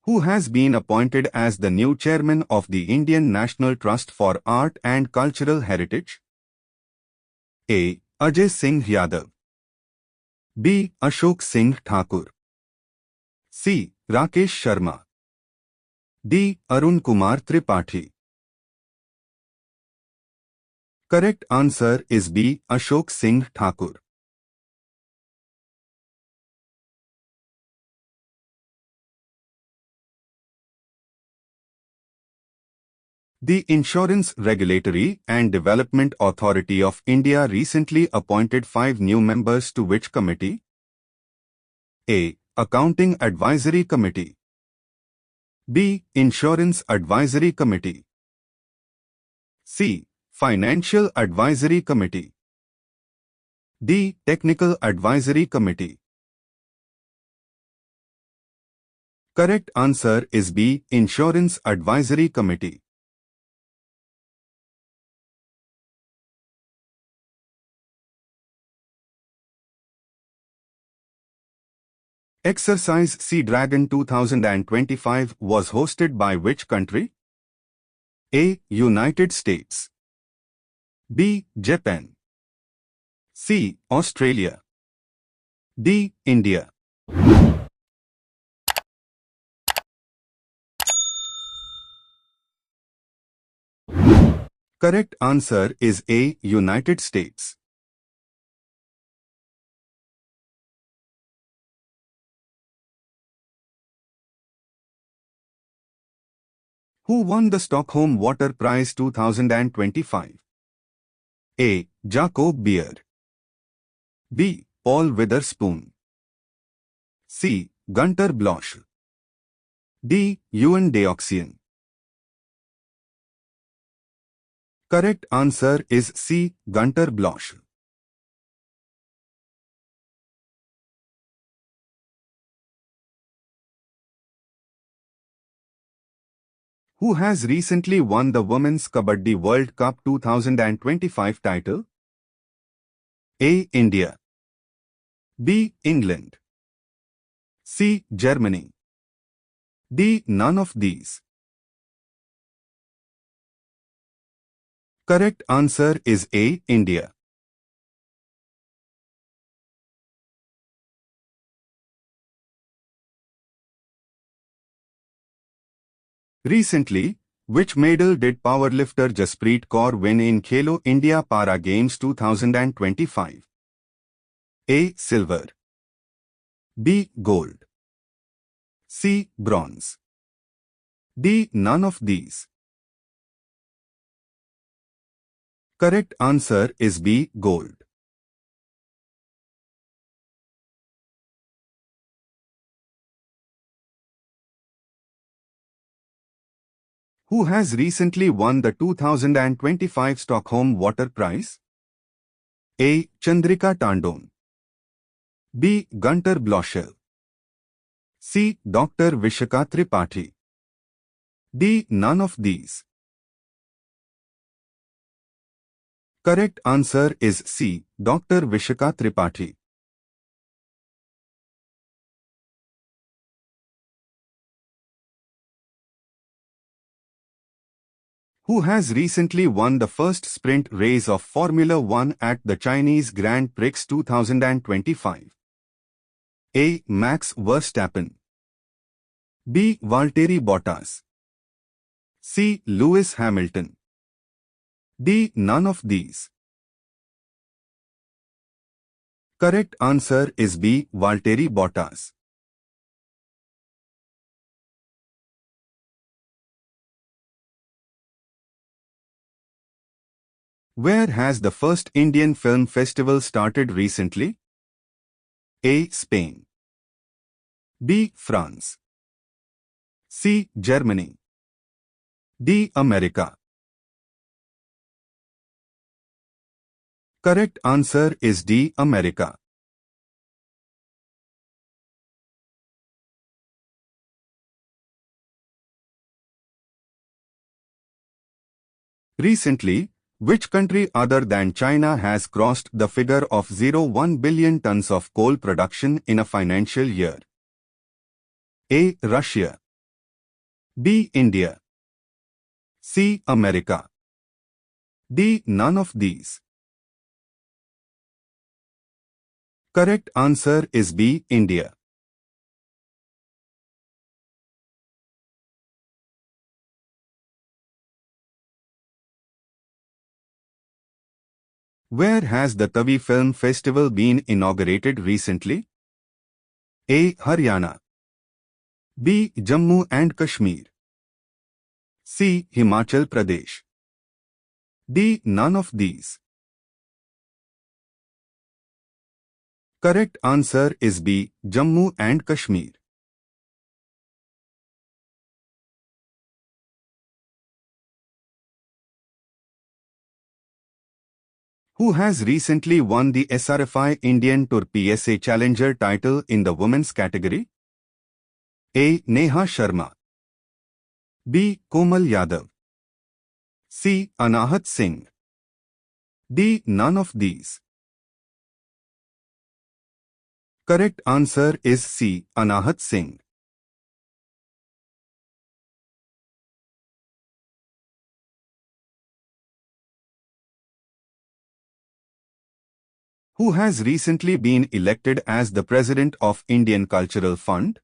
Who has been appointed as the new chairman of the Indian National Trust for Art and Cultural Heritage? A. Ajay Singh Yadav. B. Ashok Singh Thakur. C. Rakesh Sharma. D. Arun Kumar Tripathi. Correct answer is B. Ashok Singh Thakur. The Insurance Regulatory and Development Authority of India recently appointed 5 new members to which committee? A. Accounting Advisory Committee. B. Insurance Advisory Committee. C. Financial Advisory Committee. D. Technical Advisory Committee. Correct answer is B. Insurance Advisory Committee. Exercise Sea Dragon 2025 was hosted by which country? A. United States. B. Japan. C. Australia. D. India. Correct answer is A. United States. Who won the Stockholm Water Prize 2025? A. Jacob Beer. B. Paul Witherspoon. C. Gunter Blosch. D. Ewan Deoxyan. Correct answer is C. Gunter Blosch. Who has recently won the Women's Kabaddi World Cup 2025 title? A. India. B. England. C. Germany. D. None of these. Correct answer is A. India. Recently, which medal did powerlifter Jasprit Kaur win in Khelo India Para Games 2025? A. Silver. B. Gold. C. Bronze. D. None of these. Correct answer is B. Gold. Who has recently won the 2025 Stockholm Water Prize? A. Chandrika Tandon. B. Gunter Bloschel. C. Dr. Vishaka Tripathi. D. None of these. Correct answer is C. Dr. Vishaka Tripathi. Who has recently won the first sprint race of Formula One at the Chinese Grand Prix 2025? A. Max Verstappen. B. Valtteri Bottas. C. Lewis Hamilton. D. None of these. Correct answer is B. Valtteri Bottas. Where has the first Indian Film Festival started recently? A. Spain. B. France. C. Germany. D. America. Correct answer is D. America. Recently, which country other than China has crossed the figure of 0.1 billion tons of coal production in a financial year? A. Russia. B. India. C. America. D. None of these. Correct answer is B. India. Where has the Tavi Film Festival been inaugurated recently? A. Haryana. B. Jammu and Kashmir. C. Himachal Pradesh. D. None of these. Correct answer is B. Jammu and Kashmir. Who has recently won the SRFI Indian Tour PSA Challenger title in the women's category? A. Neha Sharma. B. Komal Yadav. C. Anahat Singh. D. None of these. Correct answer is C. Anahat Singh. Who has recently been elected as the President of Indian Cultural Fund?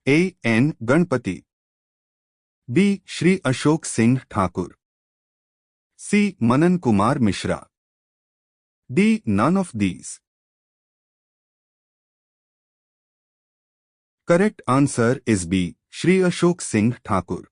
A. N. Ganpati. B. Shri Ashok Singh Thakur. C. Manan Kumar Mishra. D. None of these. Correct answer is B. Shri Ashok Singh Thakur.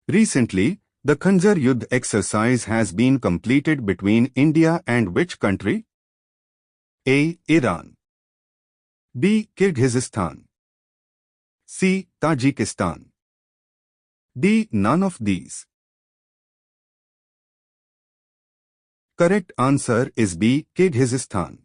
Recently, the Khanjar Yudh exercise has been completed between India and which country? A. Iran. B. Kyrgyzstan. C. Tajikistan. D. None of these. Correct answer is B. Kyrgyzstan.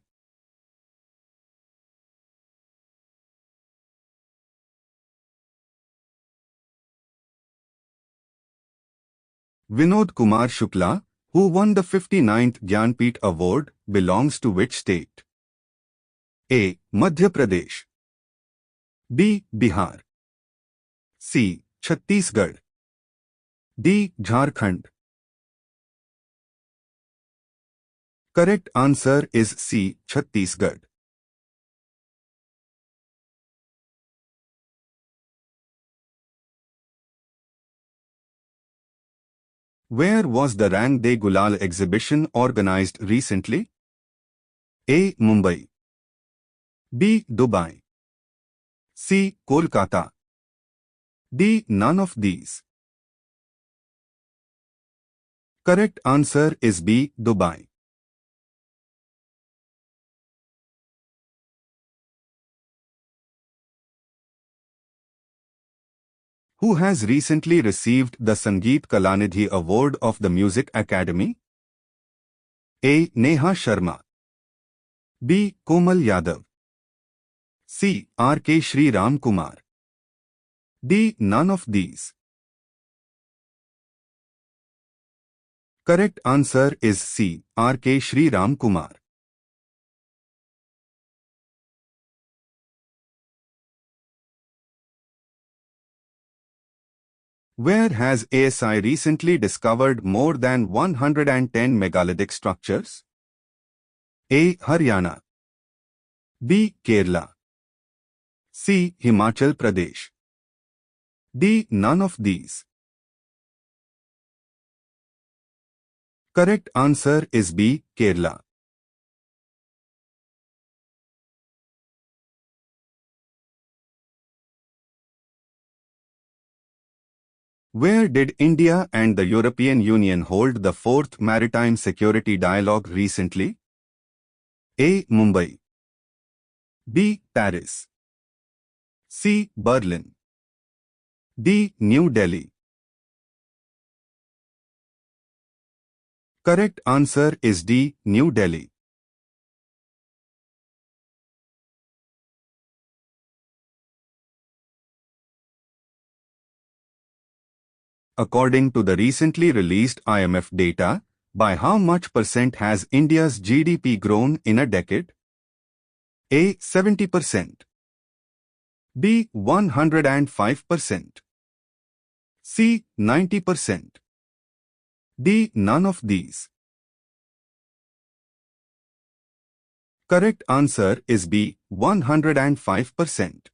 Vinod Kumar Shukla, who won the 59th Gyanpith Award, belongs to which state? A. Madhya Pradesh. B. Bihar. C. Chhattisgarh. D. Jharkhand. Correct answer is C. Chhattisgarh. Where was the Rang De Gulal exhibition organized recently? A. Mumbai. B. Dubai. C. Kolkata. D. None of these. Correct answer is B. Dubai. Who has recently received the Sangeet Kalanidhi Award of the Music Academy? A. Neha Sharma. B. Komal Yadav. C. R. K. Shri Ram Kumar. D. None of these. Correct answer is C. R. K. Shri Ram Kumar. Where has ASI recently discovered more than 110 megalithic structures? A. Haryana. B. Kerala. C. Himachal Pradesh. D. None of these. Correct answer is B. Kerala. Where did India and the European Union hold the 4th Maritime Security Dialogue recently? A. Mumbai. B. Paris. C. Berlin. D. New Delhi. Correct answer is D. New Delhi. According to the recently released IMF data, By how much percent has India's GDP grown in a decade? A. 70%. B. 105%. C. 90%. D. None of these. Correct answer is B. 105%.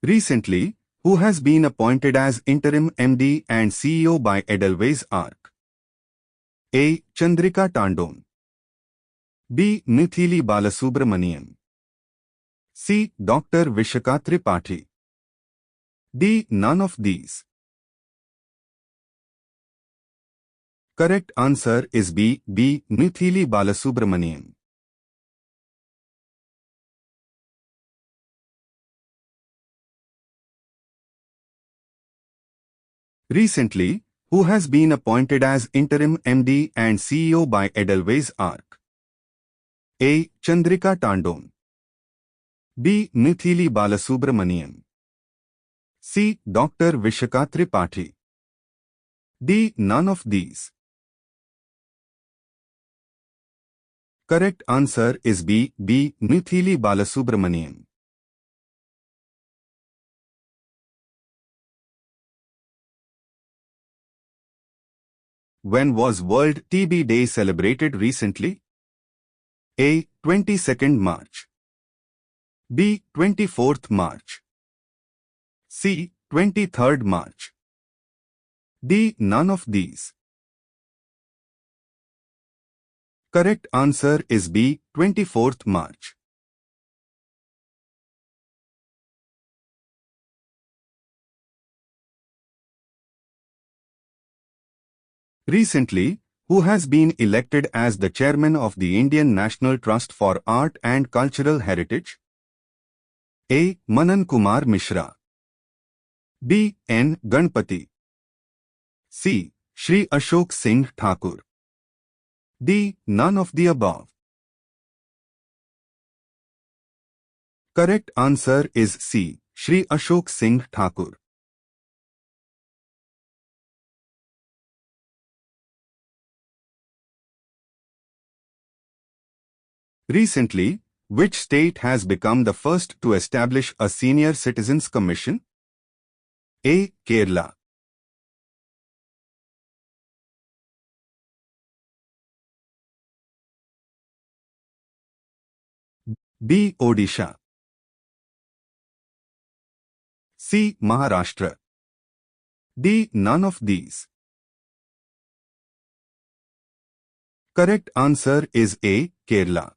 Recently, who has been appointed as interim MD and CEO by Edelweiss Arc? A. Chandrika Tandon. B. Mithili Balasubramanian. C. Dr. Vishaka Tripathi. D. None of these. Correct answer is B. Mithili Balasubramanian. Recently, who has been appointed as interim MD and CEO by Edelweiss Arc? A. Chandrika Tandon. B. Mithili Balasubramanian. C. Dr. Vishaka Tripathi. D. None of these. Correct answer is B. Mithili Balasubramanian. When was World TB Day celebrated recently? A. 22nd March. B. 24th March. C. 23rd March. D. None of these. Correct answer is B. 24th March. Recently, who has been elected as the chairman of the Indian National Trust for Art and Cultural Heritage? A. Manan Kumar Mishra. B. N. Ganpati. C. Shri Ashok Singh Thakur. D. None of the above. Correct answer is C. Shri Ashok Singh Thakur. Recently, which state has become the first to establish a Senior Citizens Commission? A. Kerala. B. Odisha. C. Maharashtra. D. None of these. Correct answer is A. Kerala.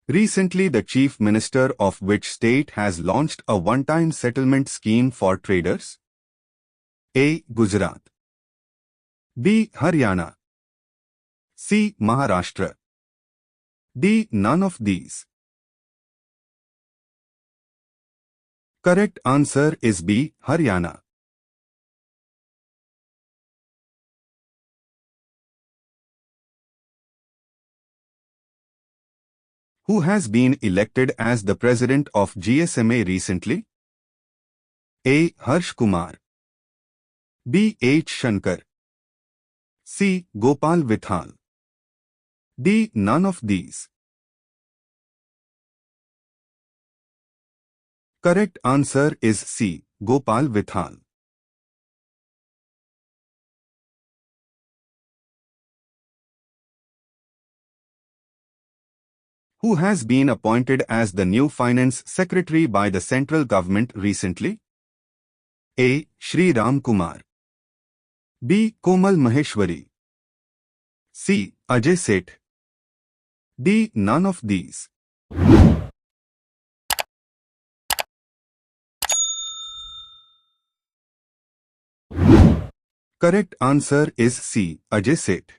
Recently, the Chief Minister of which state has launched a one-time settlement scheme for traders? A. Gujarat. B. Haryana. C. Maharashtra. D. None of these. Correct answer is B. Haryana. Who has been elected as the president of GSMA recently? A. Harsh Kumar. B. H. Shankar. C. Gopal Vithal. D. None of these. Correct answer is C. Gopal Vithal. Who has been appointed as the new Finance Secretary by the central government recently? A. Shri Ram Kumar. B. Komal Maheshwari. C. Ajay Seth. D. None of these. Correct answer is C. Ajay Seth.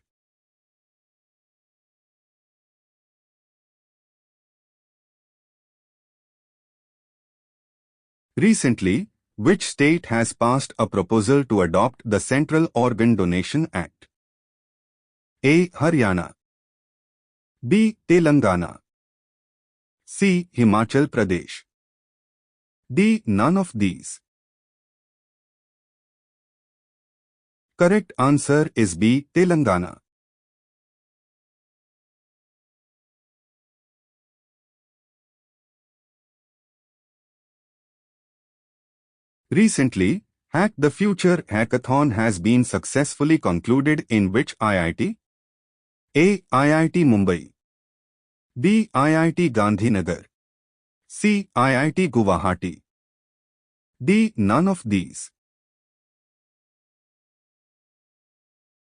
Recently, which state has passed a proposal to adopt the Central Organ Donation Act? A. Haryana. B. Telangana. C. Himachal Pradesh. D. None of these. Correct answer is B. Telangana. Recently, Hack the Future hackathon has been successfully concluded in which IIT? A. IIT Mumbai. B. IIT Gandhinagar. C. IIT Guwahati. D. None of these.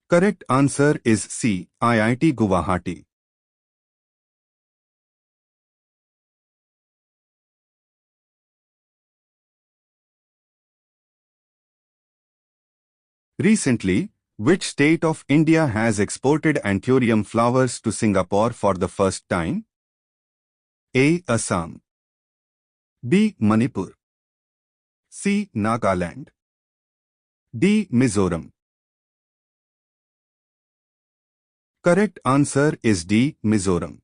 Correct answer is C. IIT Guwahati. Recently, which state of India has exported anthurium flowers to Singapore for the first time? A. Assam. B. Manipur. C. Nagaland. D. Mizoram. Correct answer is D. Mizoram.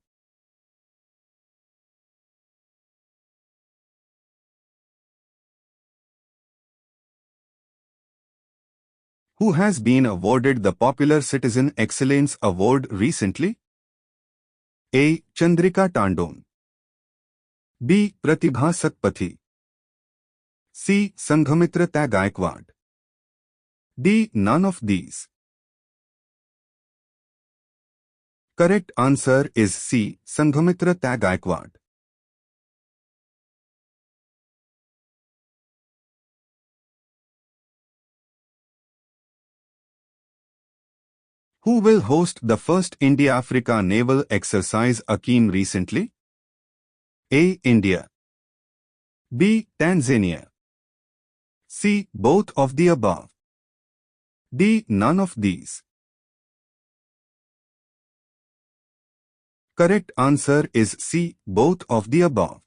Who has been awarded the Popular Citizen Excellence Award recently? A. Chandrika Tandon. B. Pratibha Satpathy. C. Sanghamitra Gaikwad. D. None of these. Correct answer is C. Sanghamitra Gaikwad. Who will host the first India-Africa naval exercise Akeem recently? A. India. B. Tanzania. C. Both of the above. D. None of these. Correct answer is C. Both of the above.